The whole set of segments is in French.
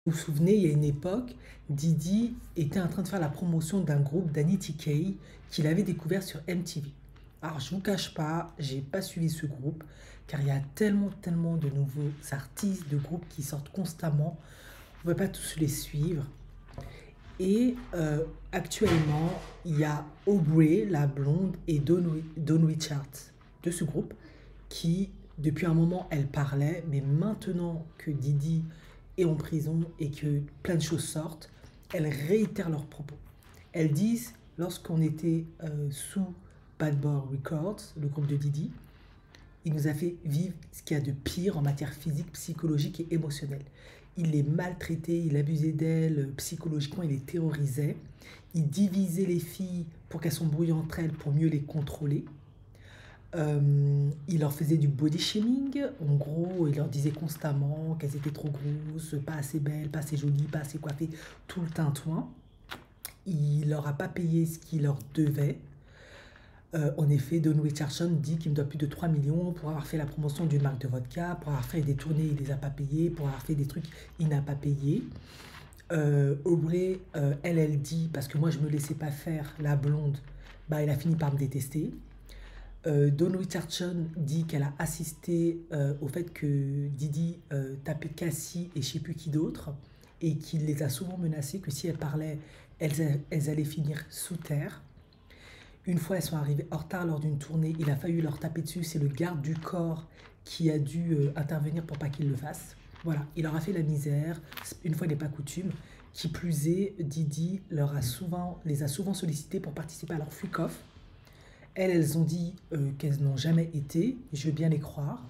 Vous vous souvenez, il y a une époque, Didi était en train de faire la promotion d'un groupe d'Annie TK qu'il avait découvert sur MTV. Alors, je ne vous cache pas, j'ai pas suivi ce groupe car il y a tellement de nouveaux artistes, de groupes qui sortent constamment. On ne peut pas tous les suivre. Et actuellement, il y a Aubrey, la blonde, et Dawn Richards de ce groupe qui, depuis un moment, elle parlait, mais maintenant que Didi est en prison et que plein de choses sortent, elles réitèrent leurs propos. Elles disent, lorsqu'on était sous Bad Boy Records, le groupe de Didi, il nous a fait vivre ce qu'il y a de pire en matière physique, psychologique et émotionnelle. Il les maltraitait, il abusait d'elles psychologiquement, il les terrorisait. Il divisait les filles pour qu'elles s'embrouillent entre elles pour mieux les contrôler. Il leur faisait du body shaming. En gros, il leur disait constamment qu'elles étaient trop grosses, pas assez belles, pas assez jolies, pas assez coiffées, tout le tintouin. Il leur a pas payé ce qu'il leur devait. En effet, Don Richardson dit qu'il me doit plus de 3 millions pour avoir fait la promotion d'une marque de vodka, pour avoir fait des tournées, il les a pas payés, pour avoir fait des trucs, il n'a pas payé. Aubrey, elle dit, parce que moi je me laissais pas faire, la blonde, bah elle a fini par me détester. Dawn Richardson dit qu'elle a assisté au fait que Didi tapait Cassie et je sais plus qui d'autre, et qu'il les a souvent menacées, que si elles parlaient, elles allaient finir sous terre. Une fois, elles sont arrivées en retard lors d'une tournée, il a fallu leur taper dessus, c'est le garde du corps qui a dû intervenir pour pas qu'il le fasse. Voilà, il leur a fait la misère, une fois n'est pas coutume. Qui plus est, Didi les a souvent sollicités pour participer à leur freak-off. Elles ont dit qu'elles n'ont jamais été, je veux bien les croire.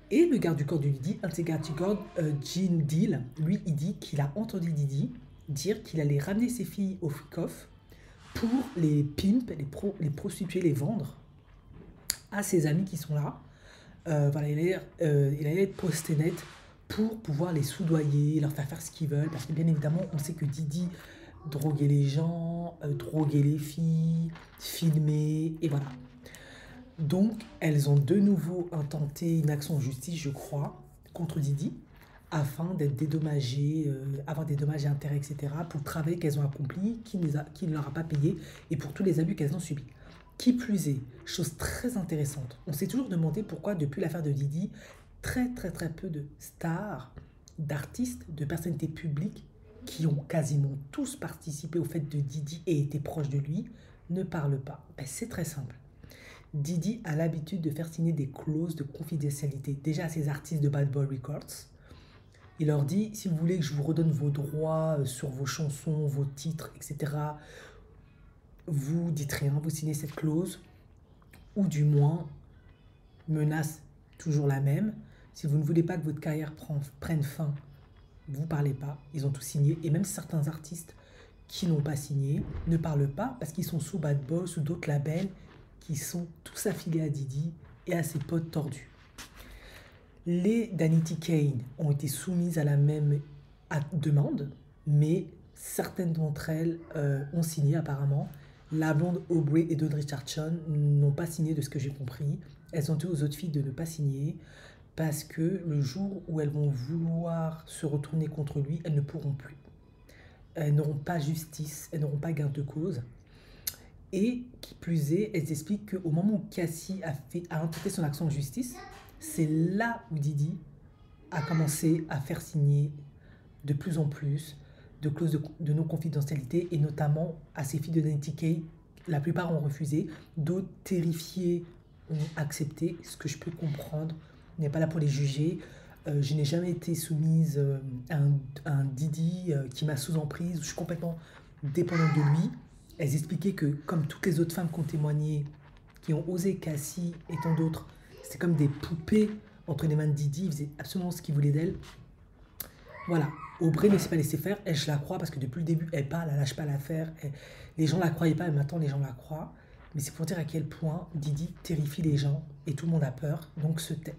Et le garde du corps de Didi, un de ses gardes du corps, Gene Deal, lui, il dit qu'il a entendu Didi dire qu'il allait ramener ses filles au freak-off pour les pimps, les prostituer, les vendre à ses amis qui sont là. Voilà, il allait être posté net pour pouvoir les soudoyer, leur faire faire ce qu'ils veulent. Parce que bien évidemment, on sait que Didi droguait les gens, droguait les filles, filmait, et voilà. Donc, elles ont de nouveau intenté une action en justice, je crois, contre Didi, afin d'être dédommagées, avoir des dommages et intérêts, etc., pour le travail qu'elles ont accompli, qui ne leur a pas payé, et pour tous les abus qu'elles ont subis. Qui plus est, chose très intéressante, on s'est toujours demandé pourquoi, depuis l'affaire de Didi, très peu de stars, d'artistes, de personnalités publiques, qui ont quasiment tous participé au fait de Didi et étaient proches de lui, ne parlent pas. Ben, c'est très simple. Didi a l'habitude de faire signer des clauses de confidentialité, déjà à ses artistes de Bad Boy Records. Il leur dit, si vous voulez que je vous redonne vos droits sur vos chansons, vos titres, etc., vous dites rien, vous signez cette clause, ou du moins, menace toujours la même. Si vous ne voulez pas que votre carrière prenne fin, vous ne parlez pas. Ils ont tout signé. Et même certains artistes qui n'ont pas signé ne parlent pas parce qu'ils sont sous Bad Boy, sous d'autres labels qui sont tous affiliés à Didi et à ses potes tordus. Les Danity Kane ont été soumises à la même demande, mais certaines d'entre elles ont signé apparemment. La blonde Aubrey et Dawn Richardson n'ont pas signé de ce que j'ai compris. Elles ont dit aux autres filles de ne pas signer parce que le jour où elles vont vouloir se retourner contre lui, elles ne pourront plus. Elles n'auront pas justice, elles n'auront pas gain de cause. Et qui plus est, elles expliquent qu'au moment où Cassie a intenté son action en justice, c'est là où Didi a commencé à faire signer de plus en plus de clauses de non-confidentialité et notamment à ses filles de Danity Kane. La plupart ont refusé, d'autres terrifiés ont accepté, ce que je peux comprendre. On n'est pas là pour les juger. Je n'ai jamais été soumise à un Didi qui m'a sous emprise. Je suis complètement dépendante de lui. Elles expliquaient que, comme toutes les autres femmes qui ont témoigné, qui ont osé, Cassie et tant d'autres, c'était comme des poupées entre les mains de Didi. Ils faisaient absolument ce qu'ils voulaient d'elle. Voilà. Aubrey ne s'est pas laissé faire. Elle, je la crois parce que depuis le début, elle parle, elle lâche pas l'affaire. Les gens la croyaient pas, mais maintenant les gens la croient. Mais c'est pour dire à quel point Didi terrifie les gens et tout le monde a peur, donc se tait.